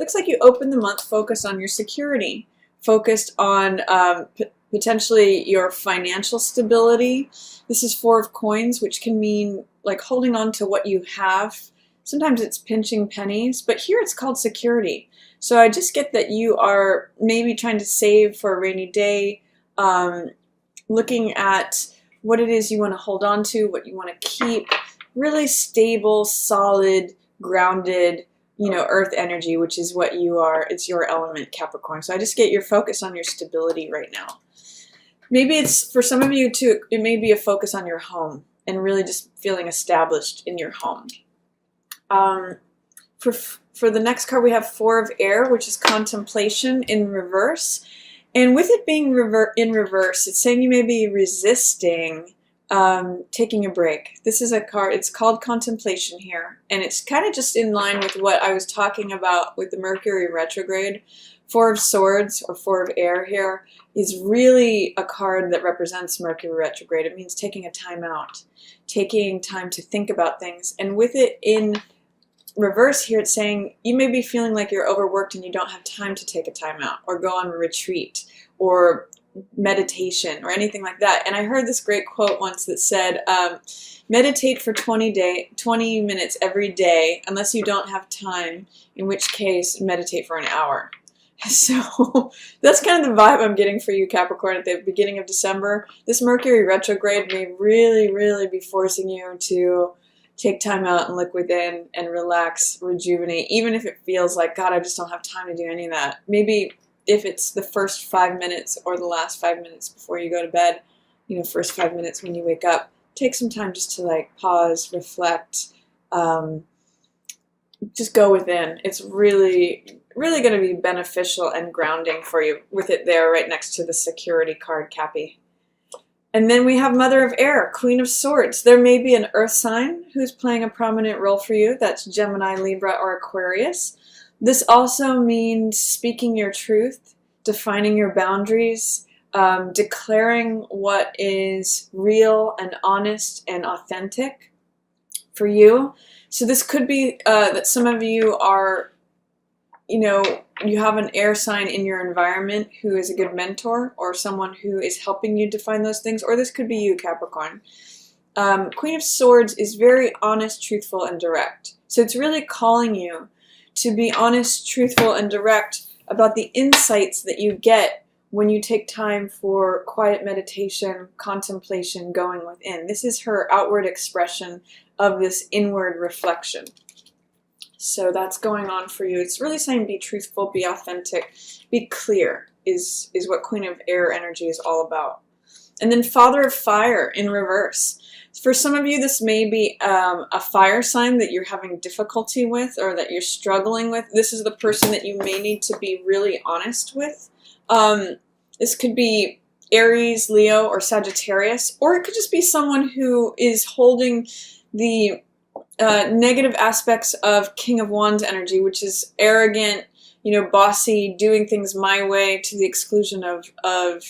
looks like you open the month focused on your security, focused on potentially your financial stability. This is Four of Coins, which can mean like holding on to what you have. Sometimes it's pinching pennies, but here it's called security. So I just get that you are maybe trying to save for a rainy day, looking at what it is you want to hold on to, what you want to keep. Really stable, solid, grounded, earth energy, which is what you are. It's your element, Capricorn. So I just get your focus on your stability right now. Maybe it's, for some of you too, it may be a focus on your home and really just feeling established in your home. For the next card, we have Four of Air, which is contemplation in reverse. And with it being in reverse, it's saying you may be resisting taking a break. This is a card, it's called contemplation here. And it's kind of just in line with what I was talking about with the Mercury retrograde. Four of Swords, or Four of Air here, is really a card that represents Mercury retrograde. It means taking a time out, taking time to think about things. And with it in reverse here, it's saying you may be feeling like you're overworked and you don't have time to take a time out or go on a retreat or meditation or anything like that. And I heard this great quote once that said, meditate for 20 minutes every day unless you don't have time, in which case meditate for an hour. So that's kind of the vibe I'm getting for you, Capricorn, at the beginning of December. This Mercury retrograde may really, really be forcing you to take time out and look within and relax, rejuvenate, even if it feels like, God, I just don't have time to do any of that. Maybe if it's the first 5 minutes or the last 5 minutes before you go to bed, first 5 minutes when you wake up, take some time just to like pause, reflect, just go within. It's really, really going to be beneficial and grounding for you with it there right next to the security card, Cappy. And then we have Mother of Air, Queen of Swords. There may be an earth sign who's playing a prominent role for you. That's Gemini, Libra, or Aquarius. This also means speaking your truth, defining your boundaries, declaring what is real and honest and authentic for you. So this could be that some of you are, you have an air sign in your environment who is a good mentor or someone who is helping you define those things, or this could be you, Capricorn. Queen of Swords is very honest, truthful, and direct. So it's really calling you to be honest, truthful, and direct about the insights that you get when you take time for quiet meditation, contemplation, going within. This is her outward expression of this inward reflection. So that's going on for you. It's really saying be truthful, be authentic, be clear is what Queen of Air energy is all about. And then Father of Fire in reverse. For some of you, this may be a fire sign that you're having difficulty with or that you're struggling with. This is the person that you may need to be really honest with. This could be Aries, Leo, or Sagittarius, or it could just be someone who is holding the negative aspects of King of Wands energy, which is arrogant, bossy, doing things my way to the exclusion of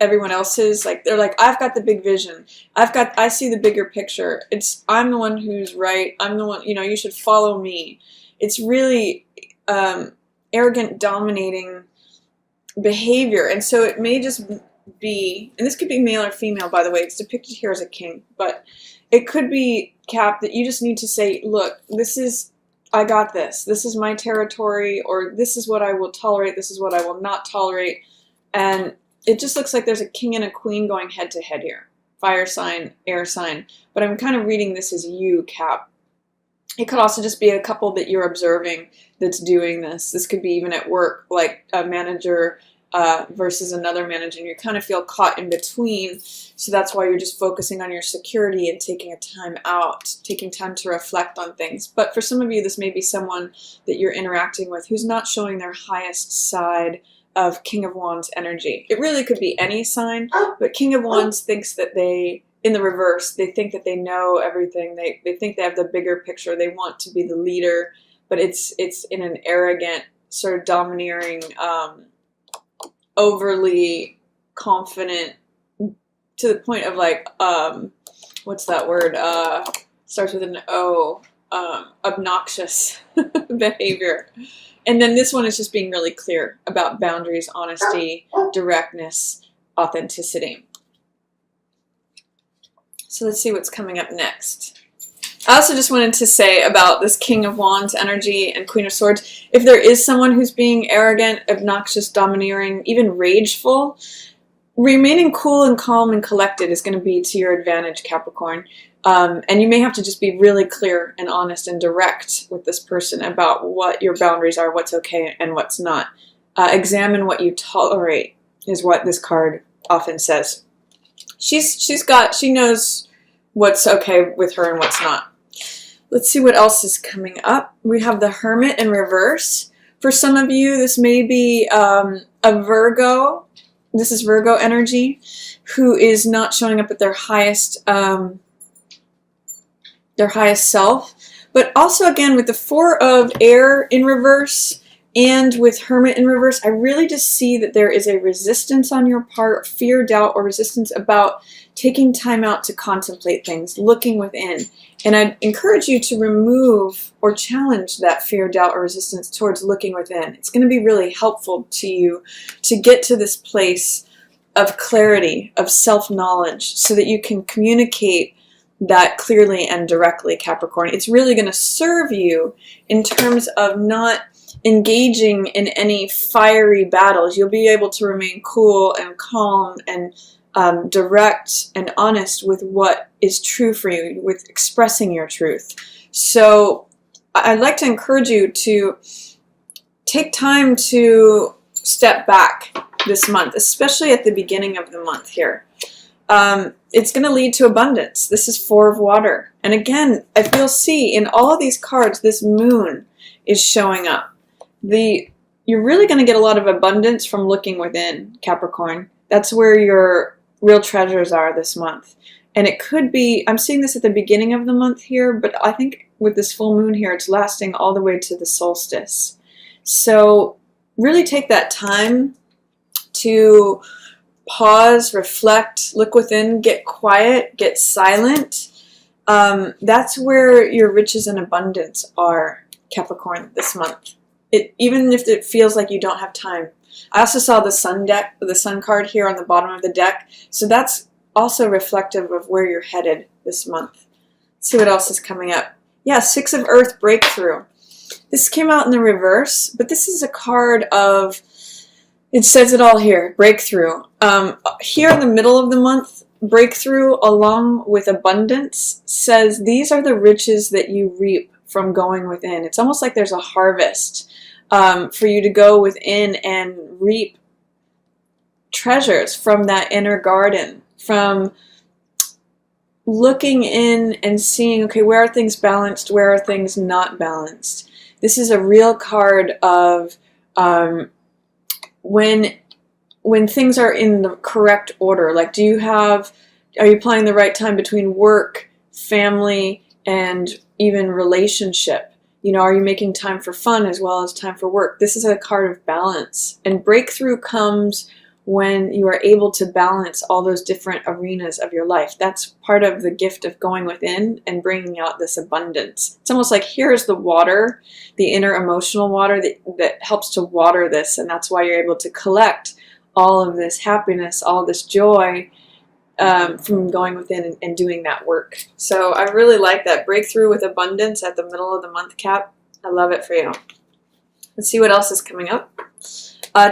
everyone else's. Like, they're like, I've got the big vision. I see the bigger picture. I'm the one who's right. I'm the one, you should follow me. It's really arrogant, dominating behavior. And so it may just be, and this could be male or female, by the way, it's depicted here as a king, but it could be, Cap, that you just need to say, look, I got this. This is my territory, or this is what I will tolerate. This is what I will not tolerate. And it just looks like there's a king and a queen going head to head here. Fire sign, air sign. But I'm kind of reading this as you, Cap. It could also just be a couple that you're observing that's doing this. This could be even at work, like a manager versus another manager, and you kind of feel caught in between. So that's why you're just focusing on your security and taking a time out, taking time to reflect on things. But for some of you, this may be someone that you're interacting with who's not showing their highest side of King of Wands energy. It really could be any sign, but King of Wands thinks that in the reverse, they think that they know everything. They think they have the bigger picture. They want to be the leader, but it's in an arrogant, sort of domineering, overly confident, to the point of like, what's that word? Starts with an O. obnoxious behavior. And then this one is just being really clear about boundaries, honesty, directness, authenticity. So let's see what's coming up next. I also just wanted to say about this King of Wands energy and Queen of Swords, if there is someone who's being arrogant, obnoxious, domineering, even rageful, remaining cool and calm and collected is going to be to your advantage, Capricorn. And you may have to just be really clear and honest and direct with this person about what your boundaries are, what's okay and what's not. Examine what you tolerate is what this card often says. She knows what's okay with her and what's not. Let's see what else is coming up. We have the Hermit in reverse. For some of you, this may be a Virgo. This is Virgo energy, who is not showing up at their highest self. But also, again, with the Four of Air in reverse and with Hermit in reverse, I really just see that there is a resistance on your part, fear, doubt, or resistance about taking time out to contemplate things, looking within. And I'd encourage you to remove or challenge that fear, doubt, or resistance towards looking within. It's going to be really helpful to you to get to this place of clarity, of self-knowledge, so that you can communicate that clearly and directly, Capricorn. It's really going to serve you in terms of not engaging in any fiery battles. You'll be able to remain cool and calm and direct and honest with what is true for you, with expressing your truth. So I'd like to encourage you to take time to step back this month, especially at the beginning of the month here. It's going to lead to abundance. This is Four of Water. And again, I feel in all of these cards, this moon is showing up. You're really going to get a lot of abundance from looking within, Capricorn. That's where your real treasures are this month. And it could be, I'm seeing this at the beginning of the month here, but I think with this full moon here, it's lasting all the way to the solstice. So really take that time to pause, reflect, look within, get quiet, get silent. That's where your riches and abundance are, Capricorn, this month. Even if it feels like you don't have time. I also saw the sun card here on the bottom of the deck. So that's also reflective of where you're headed this month. Let's see what else is coming up. Yeah, Six of Earth, breakthrough. This came out in the reverse, but this is a card of, it says it all here, breakthrough. Here in the middle of the month, breakthrough along with abundance says these are the riches that you reap from going within. It's almost like there's a harvest for you to go within and reap treasures from that inner garden, from looking in and seeing, okay, where are things balanced, where are things not balanced. This is a real card of when things are in the correct order. Like, are you applying the right time between work, family, and even relationship? You know, are you making time for fun as well as time for work? This is a card of balance. And breakthrough comes when you are able to balance all those different arenas of your life. That's part of the gift of going within and bringing out this abundance. It's almost like here's the water, the inner emotional water that helps to water this. And that's why you're able to collect all of this happiness, all this joy from going within and doing that work. So I really like that breakthrough with abundance at the middle of the month, Cap. I love it for you. Let's see what else is coming up.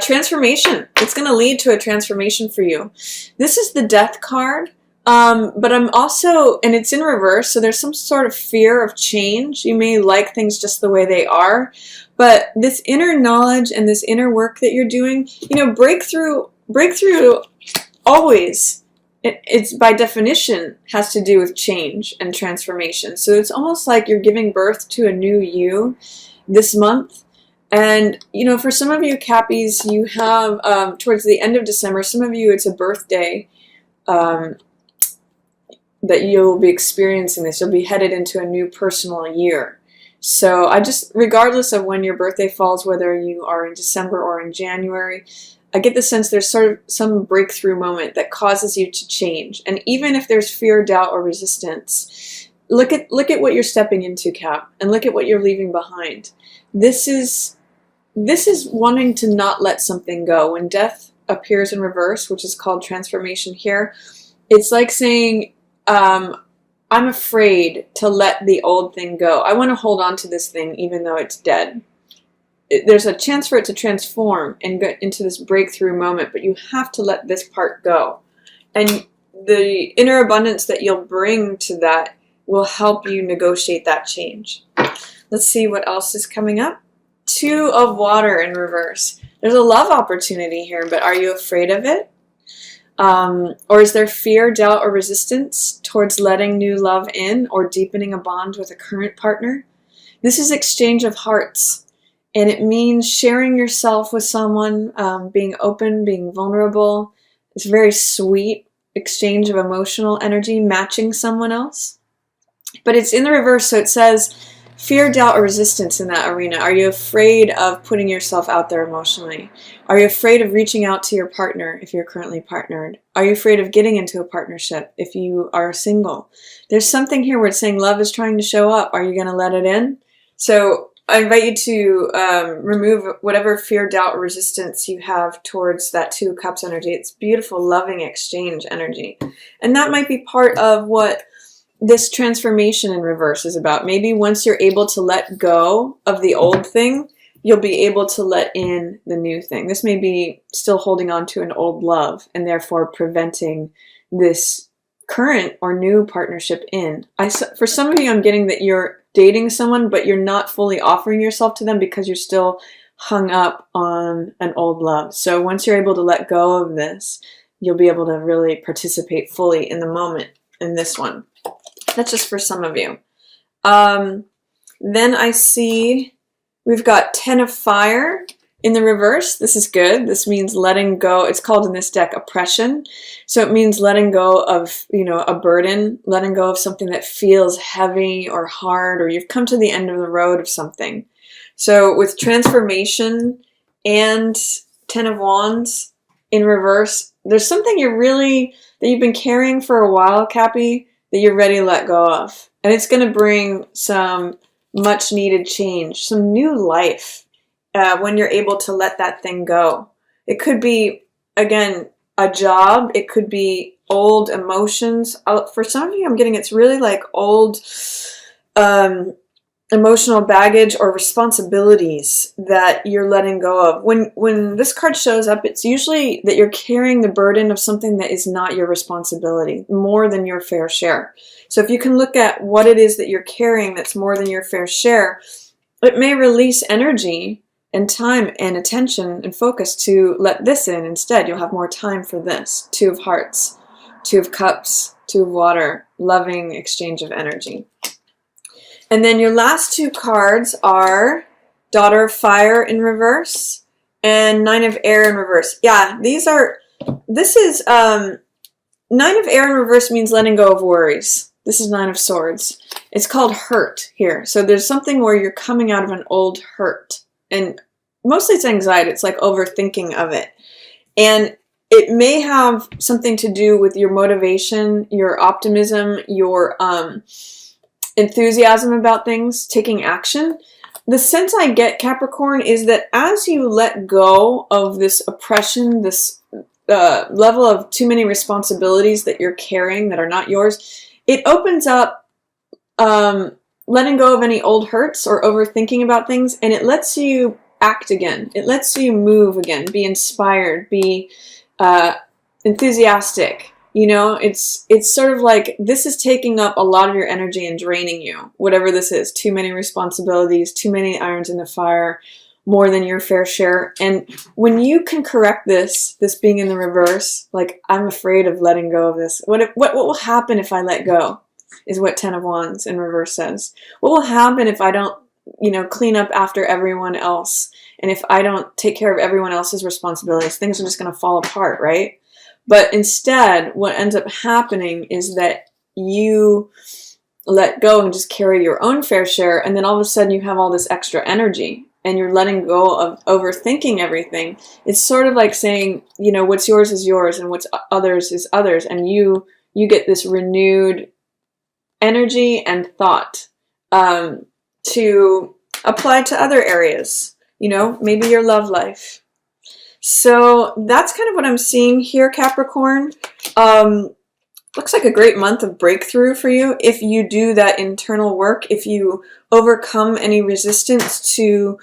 Transformation. It's going to lead to a transformation for you. This is the Death card, but I'm also, and it's in reverse, so there's some sort of fear of change. You may like things just the way they are, but this inner knowledge and this inner work that you're doing, you know, breakthrough always, it's by definition has to do with change and transformation. So it's almost like you're giving birth to a new you this month. And, you know, for some of you Cappies, you have, towards the end of December, some of you, it's a birthday that you'll be experiencing this. You'll be headed into a new personal year. So regardless of when your birthday falls, whether you are in December or in January, I get the sense there's sort of some breakthrough moment that causes you to change. And even if there's fear, doubt, or resistance, Look at what you're stepping into, Cap, and look at what you're leaving behind. This is wanting to not let something go. When death appears in reverse, which is called transformation here, it's like saying, I'm afraid to let the old thing go. I want to hold on to this thing even though it's dead. There's a chance for it to transform and get into this breakthrough moment, but you have to let this part go. And the inner abundance that you'll bring to that will help you negotiate that change. Let's see what else is coming up. 2 of water in reverse. There's a love opportunity here, but are you afraid of it? Or is there fear, doubt, or resistance towards letting new love in or deepening a bond with a current partner? This is exchange of hearts, and it means sharing yourself with someone, being open, being vulnerable. It's a very sweet exchange of emotional energy, matching someone else. But it's in the reverse, so it says fear, doubt, or resistance in that arena. Are you afraid of putting yourself out there emotionally? Are you afraid of reaching out to your partner if you're currently partnered? Are you afraid of getting into a partnership if you are single? There's something here where it's saying love is trying to show up. Are you going to let it in? So I invite you to remove whatever fear, doubt, or resistance you have towards that 2 of Cups energy. It's beautiful, loving exchange energy. And that might be part of what this transformation in reverse is about. Maybe once you're able to let go of the old thing, you'll be able to let in the new thing. This may be still holding on to an old love and therefore preventing this current or new partnership in. For some of you, I'm getting that you're dating someone, but you're not fully offering yourself to them because you're still hung up on an old love. So once you're able to let go of this, you'll be able to really participate fully in the moment in this one. That's just for some of you. Then I see we've got 10 of Fire in the reverse. This is good. This means letting go. It's called in this deck oppression. So it means letting go of, a burden, letting go of something that feels heavy or hard, or you've come to the end of the road of something. So with transformation and 10 of Wands in reverse, there's something that you've been carrying for a while, Cappy, that you're ready to let go of. And it's going to bring some much needed change, some new life when you're able to let that thing go. It could be, again, a job. It could be old emotions. For some of you, I'm getting it's really like old emotional baggage or responsibilities that you're letting go of. When this card shows up, it's usually that you're carrying the burden of something that is not your responsibility, more than your fair share. So if you can look at what it is that you're carrying that's more than your fair share, it may release energy and time and attention and focus to let this in instead. You'll have more time for this. 2 of Hearts, 2 of Cups, 2 of Water, loving exchange of energy. And then your last 2 cards are Daughter of Fire in reverse and 9 of Air in reverse. Yeah, this is 9 of Air in reverse means letting go of worries. This is 9 of Swords. It's called hurt here. So there's something where you're coming out of an old hurt. And mostly it's anxiety. It's like overthinking of it. And it may have something to do with your motivation, your optimism, your enthusiasm about things, taking action. The sense I get, Capricorn, is that as you let go of this oppression, this level of too many responsibilities that you're carrying that are not yours, it opens up letting go of any old hurts or overthinking about things, and it lets you act again. It lets you move again, be inspired, be enthusiastic. It's sort of like this is taking up a lot of your energy and draining you, whatever this is. Too many responsibilities, too many irons in the fire, more than your fair share. And when you can correct this being in the reverse, like I'm afraid of letting go of this. What will happen if I let go? Is what 10 of Wands in reverse says. What will happen if I don't, clean up after everyone else? And if I don't take care of everyone else's responsibilities, things are just going to fall apart, right? But instead, what ends up happening is that you let go and just carry your own fair share, and then all of a sudden you have all this extra energy, and you're letting go of overthinking everything. It's sort of like saying, what's yours is yours, and what's others is others, and you get this renewed energy and thought to apply to other areas, you know, maybe your love life. So that's kind of what I'm seeing here, Capricorn. Looks like a great month of breakthrough for you if you do that internal work, if you overcome any resistance to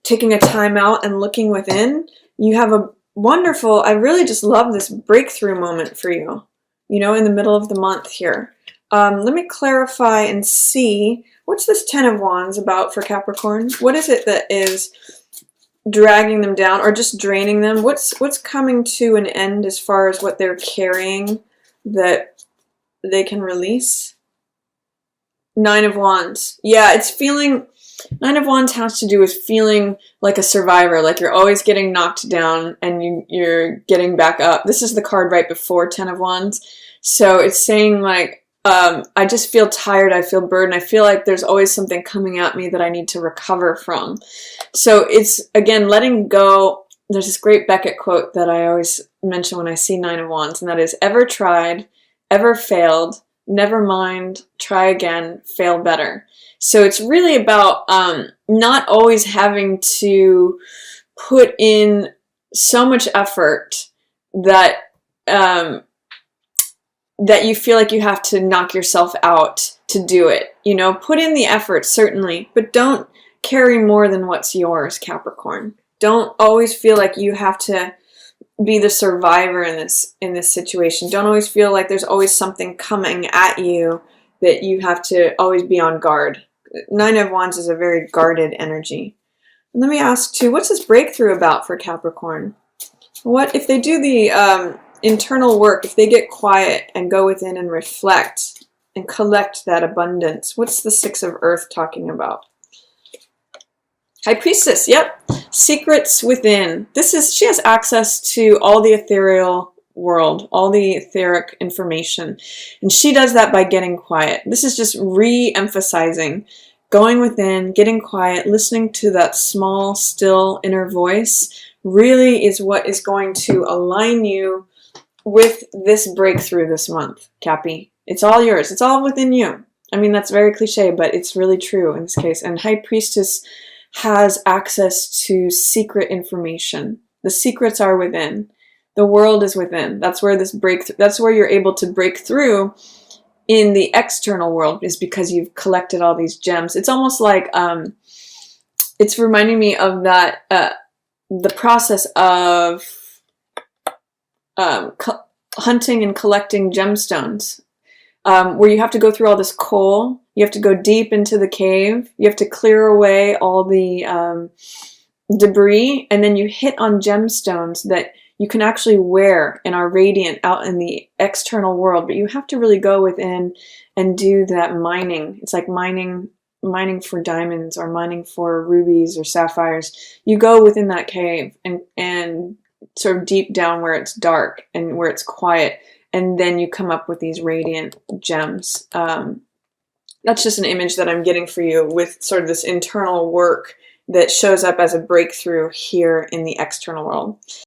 taking a time out and looking within. You have a wonderful, I really just love this breakthrough moment for you, you know, in the middle of the month here. Let me clarify and see, what's this Ten of Wands about for Capricorn? What is it that is dragging them down or just draining them? What's coming to an end as far as what they're carrying that they can release? Nine of Wands. Yeah, it's feeling, Nine of Wands has to do with feeling like a survivor, like you're always getting knocked down and you're getting back up. This is the card right before Ten of Wands. So it's saying like, I just feel tired, I feel burdened, I feel like there's always something coming at me that I need to recover from. So it's, again, letting go. There's this great Beckett quote that I always mention when I see Nine of Wands, and that is, ever tried, ever failed, never mind, try again, fail better. So it's really about not always having to put in so much effort that that you feel like you have to knock yourself out to do it. You know, put in the effort, certainly, but don't carry more than what's yours, Capricorn. Don't always feel like you have to be the survivor in this situation. Don't always feel like there's always something coming at you that you have to always be on guard. Nine of Wands is a very guarded energy. And let me ask too, what's this breakthrough about for Capricorn? What if they do the internal work, if they get quiet and go within and reflect and collect that abundance? What's the Six of Earth talking about? High Priestess, yep. Secrets within. She has access to all the ethereal world, all the etheric information. And she does that by getting quiet. This is just re-emphasizing going within, getting quiet, listening to that small, still inner voice really is what is going to align you with this breakthrough this month, Cappy. It's all yours. It's all within you. I mean, that's very cliche, but it's really true in this case. And High Priestess has access to secret information. The secrets are within. The world is within. That's where this breakthrough, that's where you're able to break through in the external world, is because you've collected all these gems. It's almost like, it's reminding me of that, the process of hunting and collecting gemstones, where you have to go through all this coal. You have to go deep into the cave. You have to clear away all the debris, and then you hit on gemstones that you can actually wear and are radiant out in the external world. But you have to really go within and do that mining. It's like mining for diamonds or mining for rubies or sapphires. You go within that cave and sort of deep down where it's dark and where it's quiet, and then you come up with these radiant gems. That's just an image that I'm getting for you with sort of this internal work that shows up as a breakthrough here in the external world.